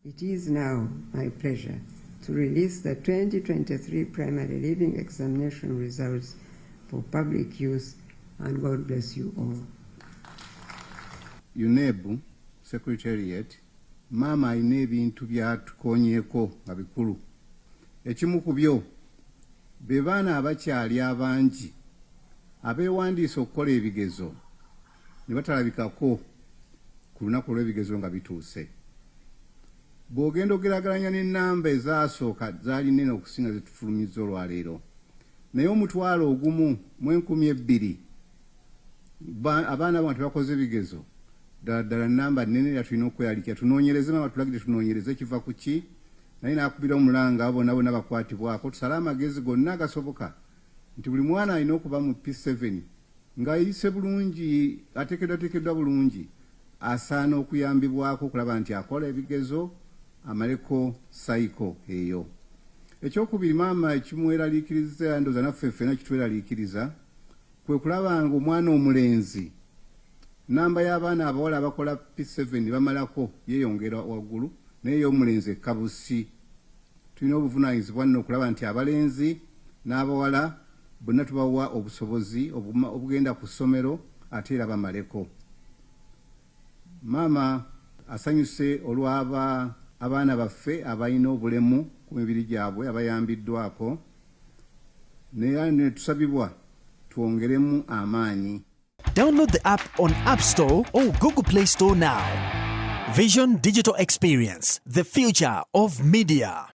It is now my pleasure to release the 2023 primary leaving examination results for public use, and God bless you all. UNEB Secretariat, Mama alina ebintu byatukonyeeko nga bikulu. Ekimu ku byo be baana abakyali abangi abeewandiisa okukola ebigezo ne batalabikako ku lunaku olw'ebigezo nga bituuse. Bw'ogenda ogerageranya n'ennamba ezaasooka zaali nnene okusinga ze tufulumizza olwaleero, naye omutwalo ogumu mu 2,000 abaana bano tebakoze ebigezo ddala nnamba nnene era tulina okweyaliikira. Tunoonyereze mama tulagire tunoonyereze kiva ku ki, naye n'akubira omulanga bonna bakwatibwako tusale amagezi gonna agasoboka nti buli mwana alina okuba mu P7 ng'ayise bulungi, ateekeddwateekeddwa bulungi, asaana okuyambibwako okulaba nti akola ebigezo amaleko sayiko eyo. Ekyokubiri maama ekimweraliikiriza ndowooza naffe ffena kitweraliikiriza kwe kulaba nga omwana omulenzi namba y'abaana abawala abakola P7 bamalako yeeyongera waggulu naye ey'omulenzi ekkabusi. Tulina obuvunaanyizibwa nno okulaba nti abalenzi n'abawala bonna tubawa obusobozi obugenda ku ssomero ate era bamaleko. Maama asanyuse olw'aba abaana baffe abalina obulemu ku mibiri gyabwe abayambiddwako, naye ne tusabibwa twongeremu amaanyi. Download the app on App Store or Google Play Store now. Vision Digital Experience, the future of media.